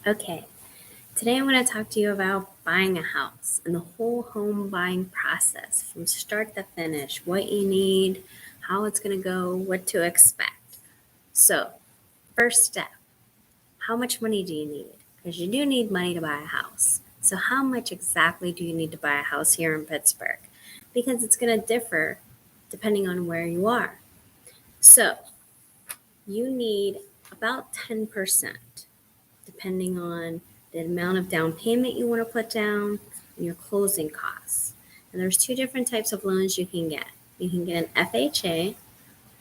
Okay, today I'm going to talk to you about buying a house and the whole home buying process from start to finish, what you need, how it's going to go, what to expect. So, first step, how much money do you need? Because you do need money to buy a house. So, how much exactly do you need to buy a house here in Pittsburgh? Because it's going to differ depending on where you are. So, you need about 10%, depending on the amount of down payment you want to put down and your closing costs. And there's two different types of loans you can get. You can get an FHA,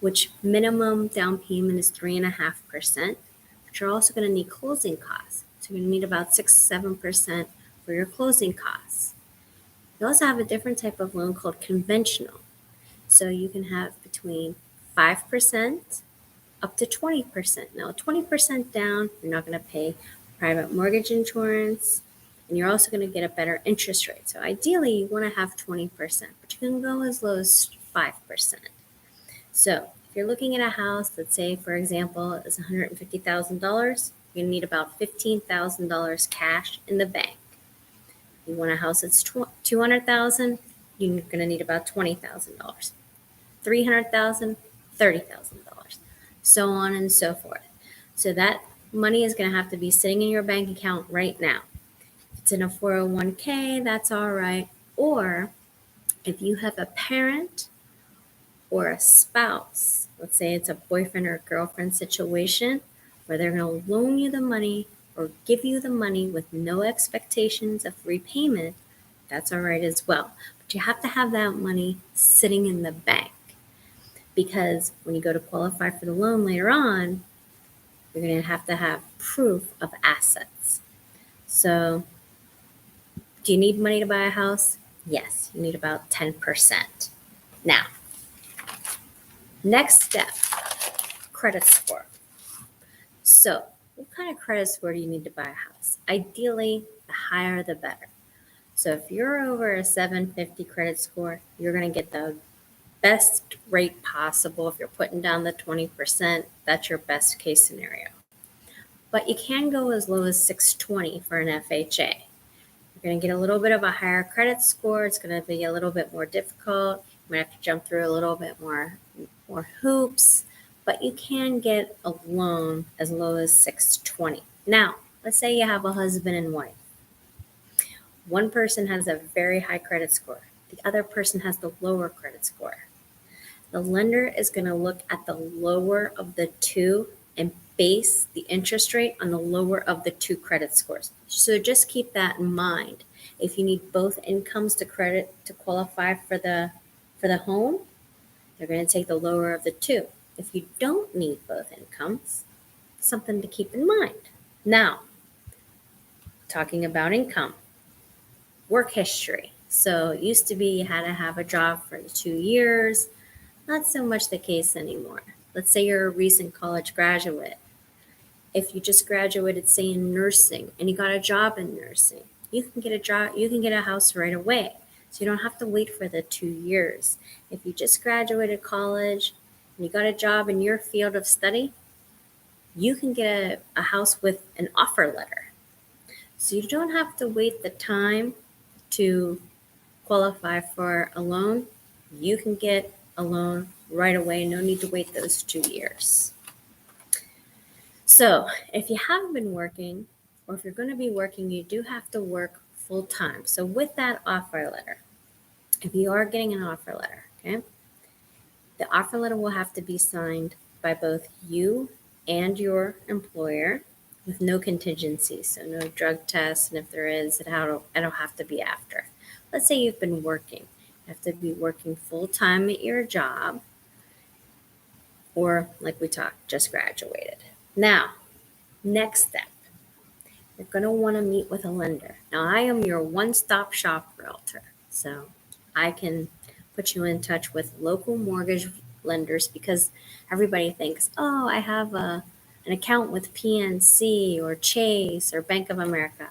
which minimum down payment is 3.5%, but you're also going to need closing costs. So you're going to need about 6-7% for your closing costs. You also have a different type of loan called conventional. So you can have between 5% up to 20%. Now, 20% down, you're not going to pay private mortgage insurance, and you're also going to get a better interest rate. So ideally, you want to have 20%, but you can go as low as 5%. So if you're looking at a house that, say, for example, is $150,000, you're going to need about $15,000 cash in the bank. You want a house that's $200,000, you're going to need about $20,000. $300,000, $30,000, so on and so forth. So that money is going to have to be sitting in your bank account right now. If it's in a 401k, that's all right. Or if you have a parent or a spouse, let's say it's a boyfriend or girlfriend situation where they're going to loan you the money or give you the money with no expectations of repayment, that's all right as well. But you have to have that money sitting in the bank, because when you go to qualify for the loan later on, you're going to have proof of assets. So, do you need money to buy a house? Yes, you need about 10%. Now, next step, credit score. So, what kind of credit score do you need to buy a house? Ideally, the higher the better. So, if you're over a 750 credit score, you're going to get the best rate possible. If you're putting down the 20%, that's your best case scenario. But you can go as low as 620 for an FHA. You're going to get a little bit of a higher credit score. It's going to be a little bit more difficult. You might have to jump through a little bit more hoops, but you can get a loan as low as 620. Now, let's say you have a husband and wife. One person has a very high credit score. The other person has the lower credit score. The lender is going to look at the lower of the two and base the interest rate on the lower of the two credit scores. So just keep that in mind. If you need both incomes to qualify for the home, they're going to take the lower of the two. If you don't need both incomes, something to keep in mind. Now, talking about income, work history. So it used to be you had to have a job for 2 years. Not so much the case anymore. Let's say you're a recent college graduate. If you just graduated, say, in nursing and you got a job in nursing, you can get a house right away. So you don't have to wait for the 2 years. If you just graduated college and you got a job in your field of study, you can get a house with an offer letter. So you don't have to wait the time to qualify for a loan. You can get a loan right away. No need to wait those 2 years. So if you haven't been working, or if you're going to be working, you do have to work full time. So with that offer letter, if you are getting an offer letter, okay, the offer letter will have to be signed by both you and your employer with no contingencies. So no drug tests, and if there is, it'll have to be after. Let's say you've been working. You have to be working full time at your job, or like we talked, just graduated. Now, next step, you're going to want to meet with a lender. Now, I am your one-stop shop realtor, so I can put you in touch with local mortgage lenders, because everybody thinks, oh, I have an account with PNC or Chase or Bank of America.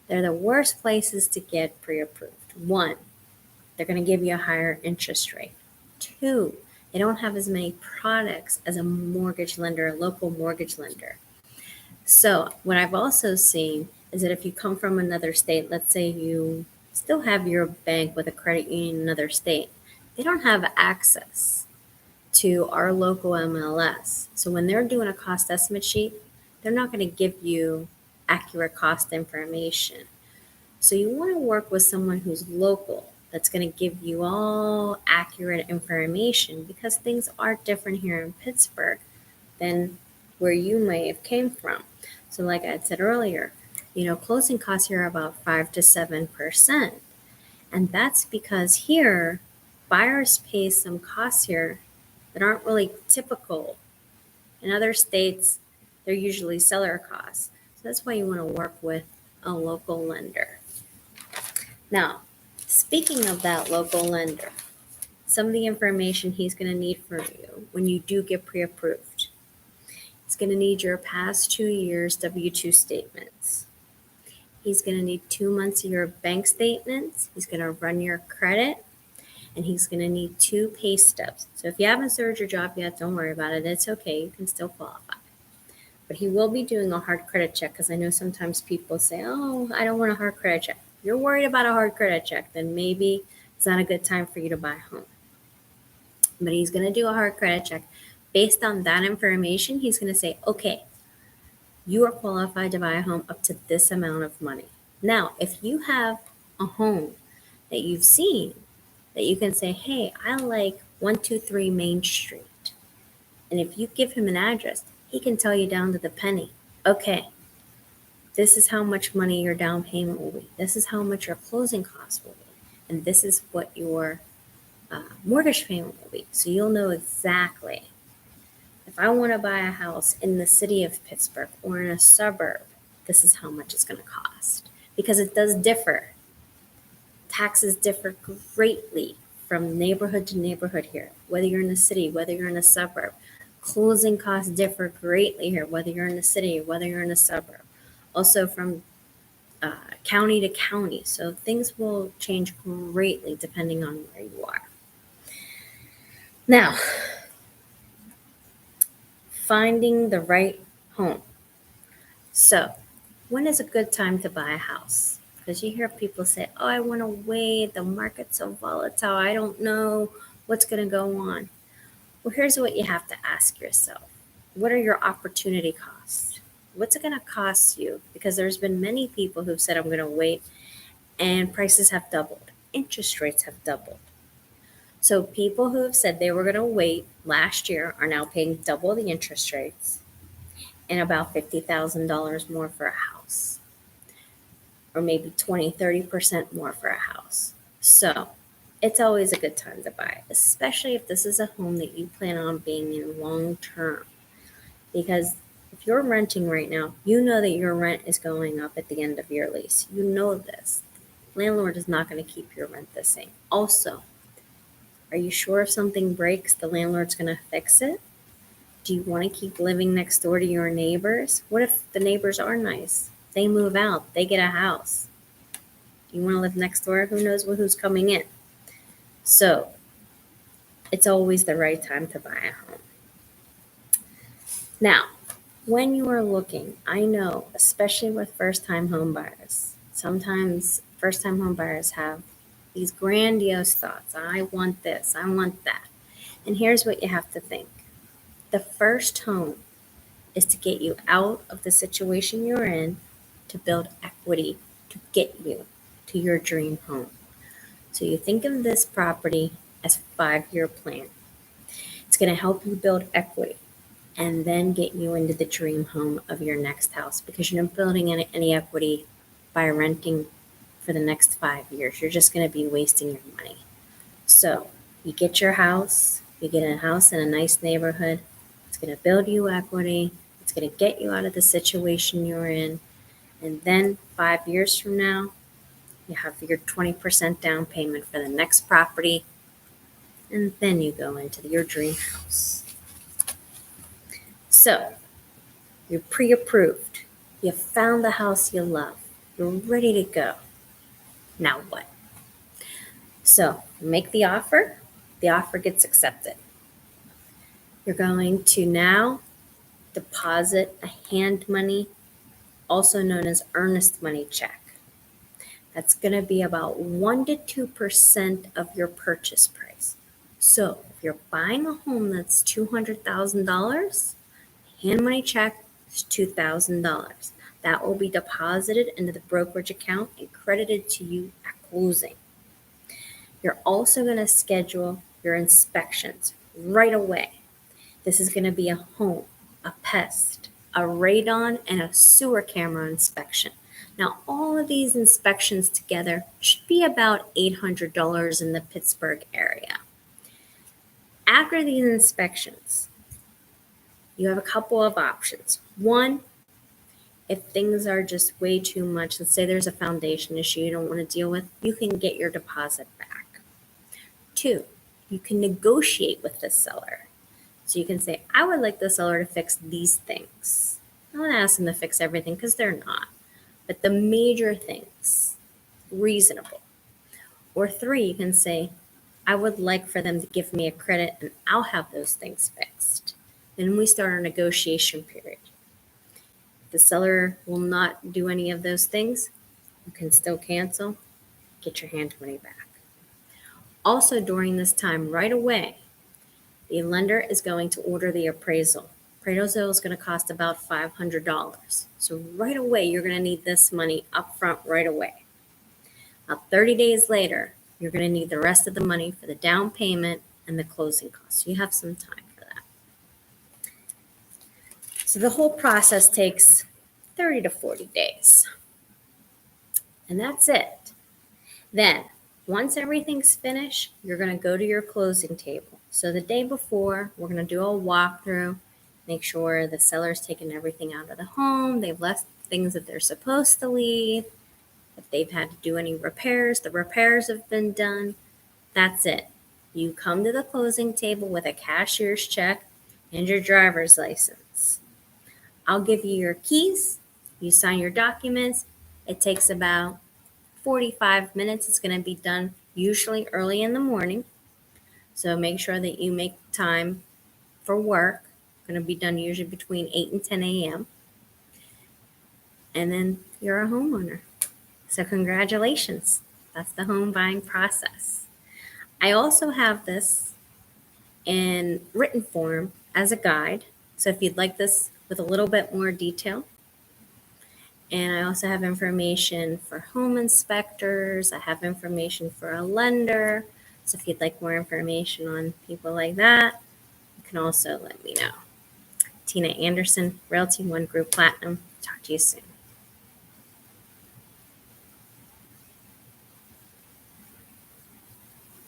They're the worst places to get pre-approved. One, they're going to give you a higher interest rate. Two, they don't have as many products as a mortgage lender, a local mortgage lender. So, what I've also seen is that if you come from another state, let's say you still have your bank with a credit union in another state, they don't have access to our local MLS. So, when they're doing a cost estimate sheet, they're not going to give you accurate cost information. So, you want to work with someone who's local that's going to give you all accurate information because things are different here in Pittsburgh than where you may have came from. So like I said earlier, closing costs here are about 5 to 7%. And that's because here, buyers pay some costs here that aren't really typical. In other states, they're usually seller costs. So that's why you want to work with a local lender. Now, speaking of that local lender, some of the information he's going to need from you when you do get pre-approved. He's going to need your past 2 years W-2 statements. He's going to need 2 months of your bank statements. He's going to run your credit, and he's going to need 2 pay stubs. So if you haven't started your job yet, don't worry about it. It's okay. You can still qualify. But he will be doing a hard credit check because I know sometimes people say, oh, I don't want a hard credit check. If you're worried about a hard credit check, then maybe it's not a good time for you to buy a home. But he's going to do a hard credit check. Based on that information, he's going to say, okay, you are qualified to buy a home up to this amount of money. Now, if you have a home that you've seen that you can say, hey, I like 123 Main Street. And if you give him an address, he can tell you down to the penny, okay, this is how much money your down payment will be. This is how much your closing costs will be. And this is what your mortgage payment will be. So you'll know exactly. If I want to buy a house in the city of Pittsburgh or in a suburb, this is how much it's going to cost. Because it does differ. Taxes differ greatly from neighborhood to neighborhood here, whether you're in the city, whether you're in a suburb. Closing costs differ greatly here, whether you're in the city, whether you're in a suburb. Also from county to county. So things will change greatly depending on where you are. Now, finding the right home. So, when is a good time to buy a house? Because you hear people say, oh, I want to wait. The market's so volatile. I don't know what's going to go on. Well, here's what you have to ask yourself. What are your opportunity costs? What's it going to cost you? Because there's been many people who've said, I'm going to wait, and prices have doubled. Interest rates have doubled. So people who have said they were going to wait last year are now paying double the interest rates and about $50,000 more for a house, or maybe 20-30% more for a house. So it's always a good time to buy, especially if this is a home that you plan on being in long term. Because if you're renting right now, you know that your rent is going up at the end of your lease. You know this. Landlord is not going to keep your rent the same. Also, are you sure if something breaks, the landlord's going to fix it? Do you want to keep living next door to your neighbors? What if the neighbors are nice? They move out, they get a house. You want to live next door? Who knows who's coming in? So it's always the right time to buy a home. Now, when you are looking, I know, especially with first-time home buyers, sometimes first-time home buyers have these grandiose thoughts. I want this, I want that. And here's what you have to think. The first home is to get you out of the situation you're in, to build equity, to get you to your dream home. So you think of this property as a 5-year plan. It's going to help you build equity and then get you into the dream home of your next house, because you're not building any equity by renting for the next 5 years. You're just going to be wasting your money. So you get your house, you get a house in a nice neighborhood. It's going to build you equity. It's going to get you out of the situation you're in. And then 5 years from now, you have your 20% down payment for the next property. And then you go into your dream house. So you're pre-approved. You found the house you love. You're ready to go. Now what? So make the offer. The offer gets accepted. You're going to now deposit a hand money also known as earnest money check. That's going to be about 1 to 2% of your purchase price. So if you're buying a home that's $200,000, hand money check is $2,000. That will be deposited into the brokerage account and credited to you at closing. You're also going to schedule your inspections right away. This is going to be a home, a pest, a radon, and a sewer camera inspection. Now, all of these inspections together should be about $800 in the Pittsburgh area. After these inspections, you have a couple of options. One, if things are just way too much, let's say there's a foundation issue you don't want to deal with, you can get your deposit back. Two, you can negotiate with the seller. So you can say, I would like the seller to fix these things. I don't ask them to fix everything because they're not. But the major things, reasonable. Or three, you can say, I would like for them to give me a credit and I'll have those things fixed. Then we start our negotiation period. If the seller will not do any of those things, you can still cancel, get your hand money back. Also during this time, right away, the lender is going to order the appraisal. Appraisal is going to cost about $500. So right away, you're going to need this money up front right away. Now, 30 days later, you're going to need the rest of the money for the down payment and the closing costs. So you have some time for that. So the whole process takes 30 to 40 days. And that's it. Then, once everything's finished, you're going to go to your closing table. So the day before, we're going to do a walkthrough, make sure the seller's taken everything out of the home, they've left things that they're supposed to leave. If they've had to do any repairs, the repairs have been done. That's it. You come to the closing table with a cashier's check and your driver's license. I'll give you your keys. You sign your documents. It takes about 45 minutes. It's going to be done usually early in the morning. So make sure that you make time for work. It's going to be done usually between 8 and 10 a.m. And then you're a homeowner. So congratulations. That's the home buying process. I also have this in written form as a guide. So if you'd like this with a little bit more detail. And I also have information for home inspectors. I have information for a lender. So if you'd like more information on people like that, you can also let me know. Tina Anderson, Realty One Group Platinum. Talk to you soon.